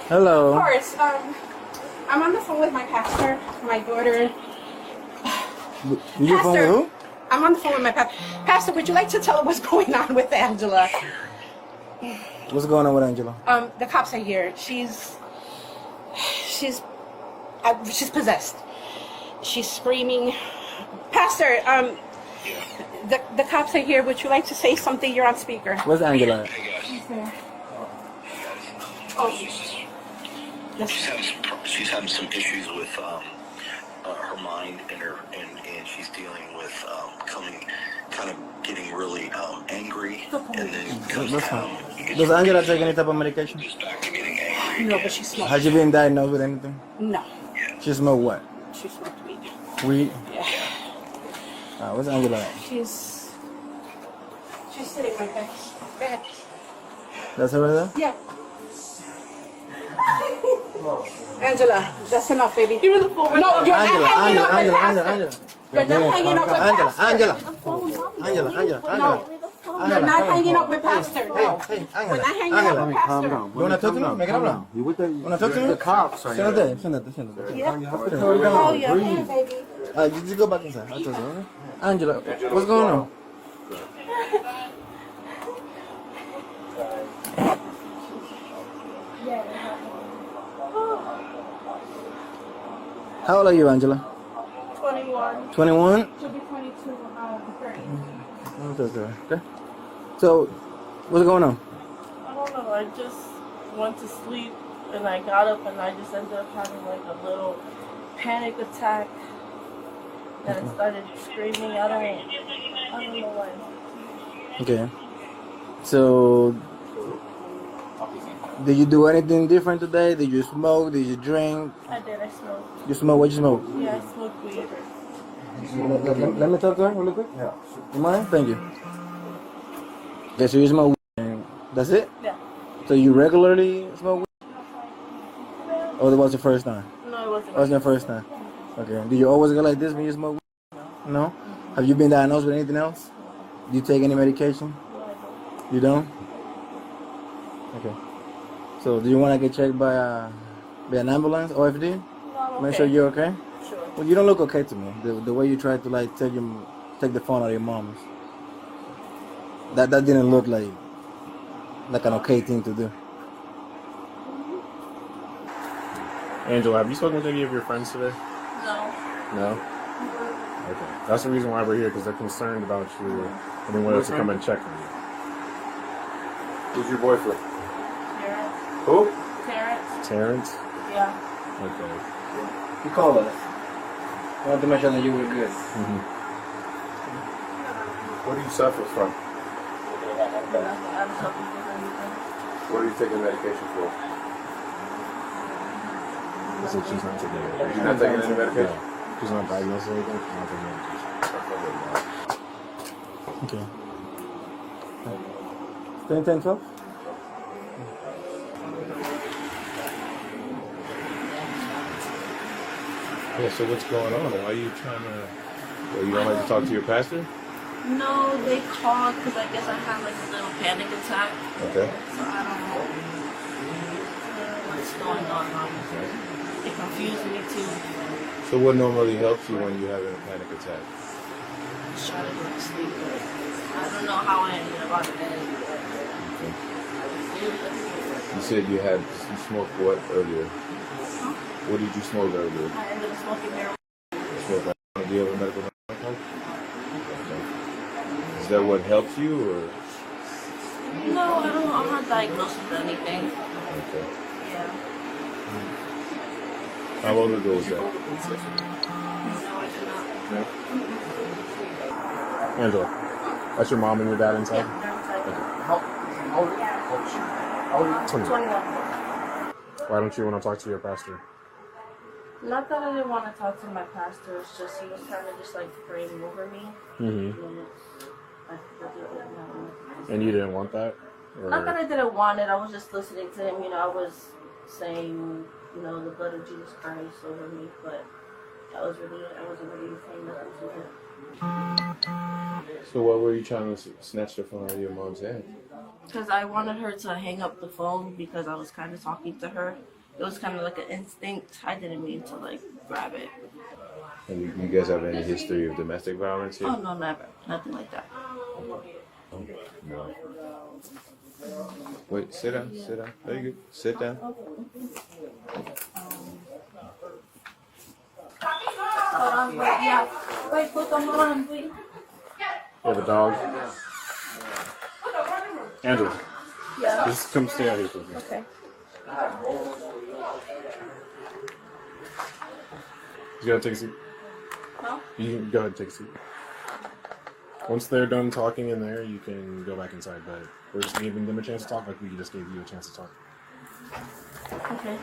Hello. Of course. I'm on the phone with my pastor, my daughter. You phone with who? I'm on the phone with my pastor. Pastor, would you like to tell her what's going on with Angela? What's going on with Angela? The cops are here. She's possessed. She's screaming. Pastor, the cops are here. Would you like to say something? You're on speaker. Where's Angela at? She's there. Oh, she's having some issues with her mind and she's dealing with kind of getting really angry and then Does Angela take any type of medication? just back to getting angry. no, but she smoked. Has she been diagnosed with anything? No, She smoked what? she smoked weed. Weed? Yeah. Where's Angela at? She's sitting right there. Go ahead. That's her right there? Yeah. Angela, that's enough, baby. You're the phone. No, you're not hanging up with Pastor. You're not hanging up with Pastor. Angela. No, you're not hanging up with Pastor. No. Hey, We're not hanging Angela. up with Pastor. You wanna talk to me? Make it up. You wanna talk to me? The cops are here. Siéntate. Oh, yeah, baby. You just go back inside. I'll talk to her. Angela, what's going on? How old are you, Angela? 21. 21? She'll be 22 on the 30th. Okay. So, what's going on? I don't know, I just went to sleep and I got up and I just ended up having like a little panic attack and I started screaming. I don't know why. Okay. So, did you do anything different today? Did you smoke? Did you drink? I did, I smoked. You smoke? What you smoke? Yeah, I smoked weed. Let me talk to her really quick. Yeah. You mind? Thank you. Okay, so you smoke weed. And that's it? Yeah. So you regularly smoke weed? Or that was your first time? No, it wasn't. That was your first time? Okay. Do you always go like this when you smoke weed? No? Have you been diagnosed with anything else? Do you take any medication? No, I don't. You don't? Okay. So do you want to get checked by an ambulance, OFD? No, I'm okay. Make sure you're okay? Sure. Well, you don't look okay to me. The way you tried to like take the phone out of your mom's. That didn't look like an okay thing to do. Angela, have you spoken with any of your friends today? No. No? Okay. That's the reason why we're here, because they're concerned about you and they want us to come and check on you. Who's your boyfriend? Terrence. Who? Terrence? Terrence? Yeah. Okay. You called us. I want to make sure that you were good. Mm-hmm. What do you suffer from? I'm suffering from anything. What are you taking medication for? I said she's not taking medication. She's not taking any medication? No. She's not diagnosed with anything. She's not taking medication. Okay. 10, 12? Yeah, so what's going on? Why are you trying to... Well, you don't like to talk to your pastor? No, they called because I guess I had like a little panic attack. Okay. So I don't know what's going on. It confused me too. So what normally helps you when you're having a panic attack? Just trying to go to sleep. But I don't know how I ended up on the bed. Okay. You said you smoked what earlier? Huh? What did you smoke earlier? I ended up smoking marijuana. You smoked marijuana. Do you have a medical marijuana card? Okay. Is that what helps you, or? No, I don't. I'm not diagnosed with anything. Okay. Yeah. How long ago was that? No, I do not. No. Angela, that's your mom and your dad inside? Yeah, How old are you? 21. Why don't you want to talk to your pastor? Not that I didn't want to talk to my pastor. It's just he was trying to just like pray over me. Mm-hmm. And And you didn't want that? Or? not that I didn't want it. I was just listening to him. You know, I was saying, you know, the blood of Jesus Christ over me, but I wasn't really saying nothing to him. So what were you trying to snatch the phone out of your mom's hand? Because I wanted her to hang up the phone because I was kind of talking to her. It was kind of like an instinct. I didn't mean to like grab it. And you guys have any history of domestic violence here? Oh no, never. Nothing like that. No. Wait, sit down, sit down. There you go. Sit down. Hold on, wait, yeah. Wait, put them on, wait. You have a dog? Angela, Yeah. just come stay out here with me. Okay. You gotta take a seat. Huh? You can go ahead and take a seat. Once they're done talking in there, you can go back inside, but we're just giving them a chance to talk like we just gave you a chance to talk. Okay.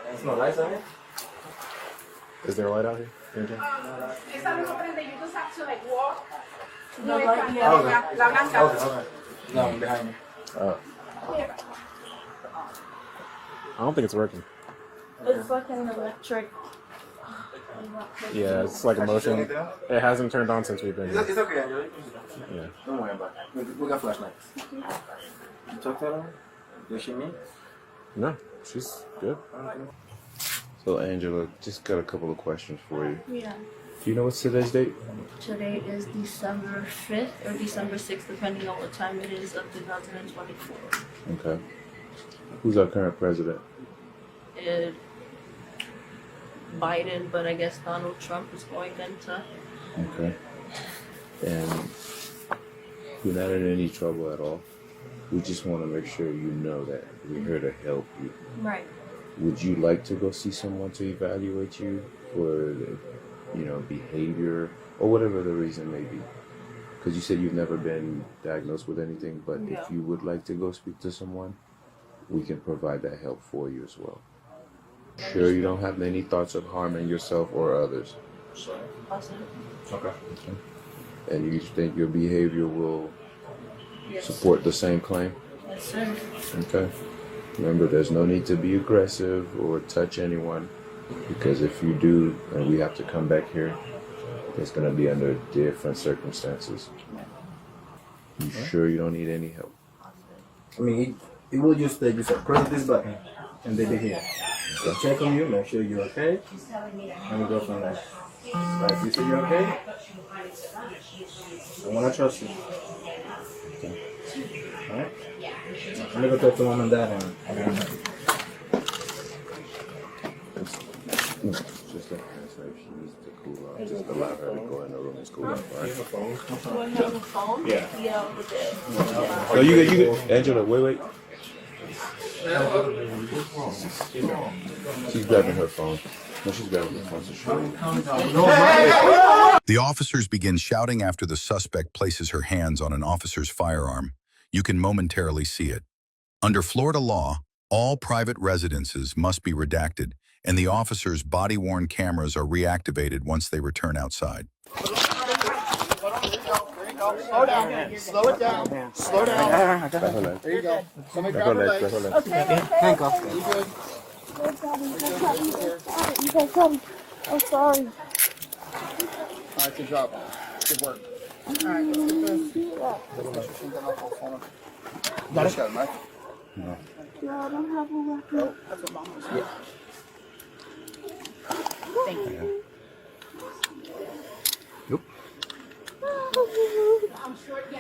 There's no lights on it? Is there a light out here? Anything? Esa no prende, you just have to like walk. No light, yeah. La blanca. Okay. No, I'm behind you. I don't think it's working. It's like an electric. Yeah, it's like a motion. It hasn't turned on since we've been here. It's okay, Angela. Yeah. Don't worry about it. We got flashlights. You talk to her? Does she mean? No, she's good. So Angela, just got a couple of questions for you. Yeah. Do you know what's today's date? Today is December 5th or December 6th, depending on what time it is, of 2024. Okay. Who's our current president? Biden, but I guess Donald Trump is going into. Okay. And you're not in any trouble at all. We just want to make sure you know that we're here to help you. Right. Would you like to go see someone to evaluate you for, behavior or whatever the reason may be? Because you said you've never been diagnosed with anything, but No. if you would like to go speak to someone, we can provide that help for you as well. Sure, you don't have any thoughts of harming yourself or others. Awesome. Okay. And you think your behavior will Yes. support the same claim? Yes, sir. Okay. Remember, there's no need to be aggressive or touch anyone, because if you do, and we have to come back here, it's going to be under different circumstances. You sure you don't need any help? I mean, it will just you said press this button and they be here. So check on you, make sure you're okay, and we go from there. Right, you say you're okay? I want to trust you. Okay. Alright? I'm going to go talk to mom and dad and Just let her say if she needs to cool off. Just allow her to go in the room and cool off, all right? Do I have a phone? Yeah. Yeah, with it. No, you good. Angela, wait. She's grabbing her phone. No, she's grabbing her phone. So The officers begin shouting after the suspect places her hands on an officer's firearm. You can momentarily see it. Under Florida law, all private residences must be redacted, and the officers' body-worn cameras are reactivated once they return outside. Slow down. Slow it down. Slow down. There you go. Somebody grab her legs. handcuff. You good? I'm sorry. All right, good job. Good work. All right, let's get this. Got it, Mike? Yeah, I don't have a weapon. Oh, that's what Mom was saying. Thank you.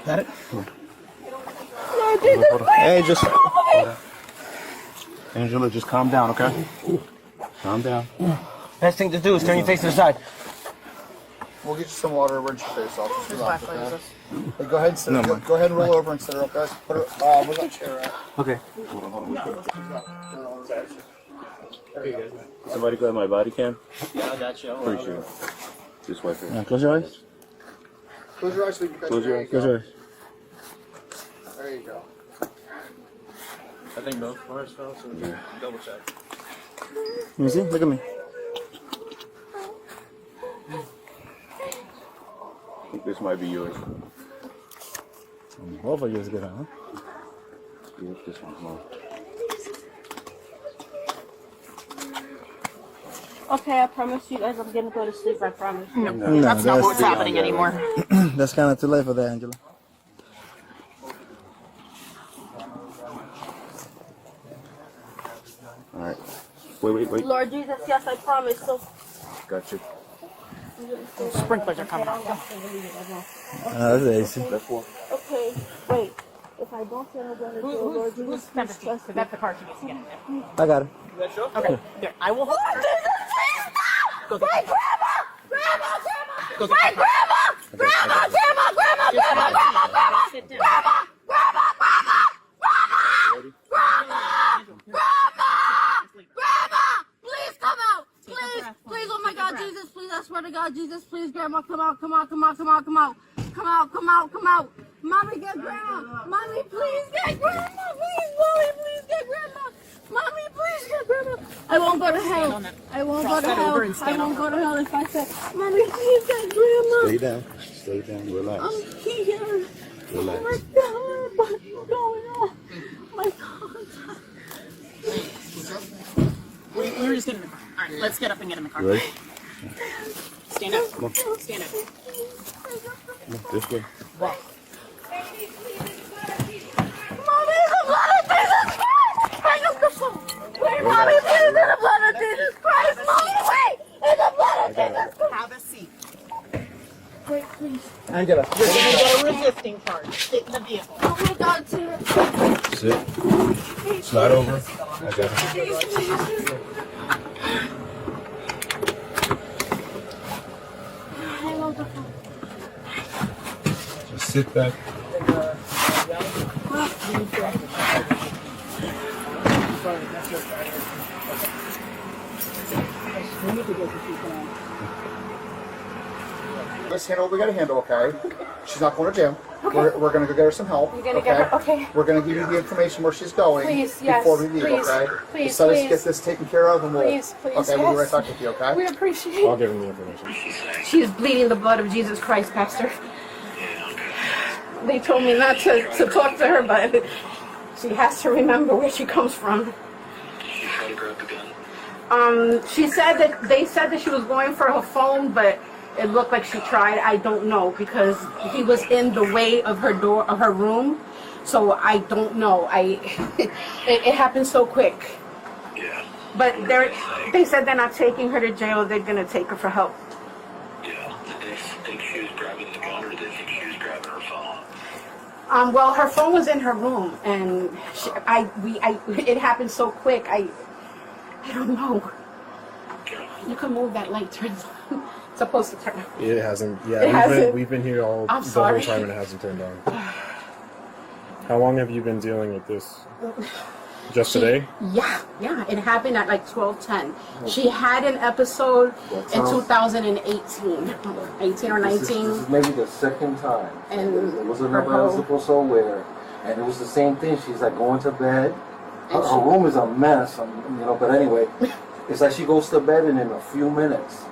Got it? Hey, just... Angela, just calm down, okay? Calm down. Best thing to do is turn your face to the side. We'll get you some water, rinse your face off. Just relax, okay? Hey, go ahead and sit up. Go ahead and roll over and sit her up, guys. Put her, where's that chair at? Okay. somebody grab my body cam? Yeah, I got you. Appreciate it. Just wipe it. Close your eyes. Close your eyes so you can catch Close your eyes. Close your eyes. There you go. I think both cars fell, so we can double check. Let me see. Look at me. I think this might be yours. Both of you is good, huh? Yep, this one's mine. Okay, I promise you guys I'm gonna go to sleep, I promise. No, That's not what's happening anymore. That's kind of too late for that, Angela. All right. Wait. Lord Jesus, yes, I promise. So Got you. Sprinklers are coming on. That's easy. okay, wait. If I don't say I'm gonna do it, Lord Jesus, please trust me. That's the card she needs to get. I got it. Okay, here, I will hold her. Go get My that card. grandma! Go get that card. Grandma! Sit down. Grandma! Please come out! Please, oh my God, Jesus, please, I swear to God, Jesus, please, Grandma, come out. Mommy, get Grandma! Mommy, please get Grandma! Please, Mommy, please get Grandma! Mommy, please get Grandma! I won't go to hell. I won't go to hell. I won't go to hell if I say, Mommy, please get Grandma! Stay down, relax. I'm here. Relax. Oh my God, what's going on? Oh my God. We were just getting in the car. All right, let's get up and get in the car. Ready? Stand up. Stand up. This way. Walk. Mommy, the blood of Jesus Christ! Hang up the phone. Wait, Mommy, please, in the blood of Jesus Christ. Mommy, wait! In the blood of Jesus Christ. Have a seat. Wait, please. Angela. You're going to get a resisting charge. Sit in the vehicle. Oh my God, Jesus. Sit. Slide over. I got it. Hang on the phone. Just sit back. Let's handle what we gotta handle, okay? She's not going to jail. We're gonna go get her some help. You're gonna get her- okay. We're gonna give you the information where she's going Please, yes, before we leave, please, okay? please, Just let us please. get this taken care of and we'll Please, okay, we'll be yes. right back with you, okay? We appreciate I'll it. give him the information. She is bleeding the blood of Jesus Christ, Pastor. They told me not to talk to her, but she has to remember where she comes from. She tried to grab the gun. She said that they said that she was going for her phone, but it looked like she tried. I don't know because he was in the way of her door of her room, so I don't know. It happened so quick. Yeah. But they said they're not taking her to jail. They're gonna take her for help. Yeah. Did they think she was grabbing the gun or did they think she was grabbing her phone? Well, her phone was in her room, and it happened so quick. I don't know. Okay. You can move that light. Turns on. It's supposed to turn. It hasn't. It Yeah, hasn't. we've been here all I'm the sorry. whole time and it hasn't turned on. How long have you been dealing with this? Just today? Yeah. It happened at like 12:10. She had an episode in 2018, 18 or 19. This is maybe the second time. And it wasn't her never I was whole- supposed to aware. And it was the same thing. She's like going to bed. Her, And her room is a mess, but anyway, it's like she goes to bed and in a few minutes.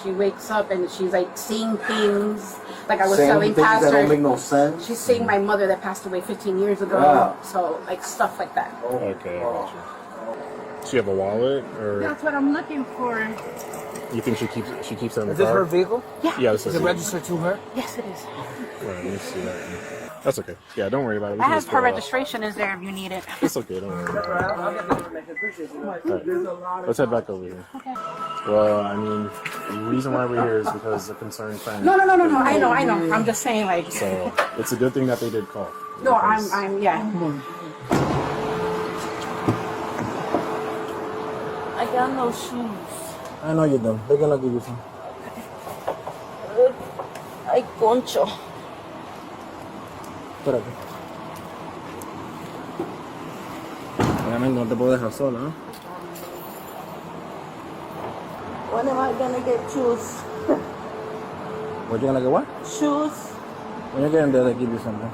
She wakes up and she's like seeing things. Like I was saying telling things that don't Pastor, make no sense. she's seeing my mother that passed away 15 years ago. Yeah. So like stuff like that. Okay, I got you. Does she have a wallet, or That's what I'm looking for. you think she keeps it in the Is this car? her vehicle? Yeah, this Is it registered to her? Yes, it is. Let me see that. That's okay. Yeah, don't worry about it. We I can have just her go out. registration is there if you need it. It's okay. Don't worry about it. Let's head back over here. Okay. Well, I mean, the reason why we're here is because a concerned friend. No. I know. I'm just saying like. So it's a good thing that they did call. No, because- yeah. I got no shoes. I know you don't. They're gonna give you some. Ay, concho. Espérate. Obviamente no te puedo dejar sola, ¿no? When am I gonna get shoes? What you gonna get what? Shoes. When you get in there, they give you something.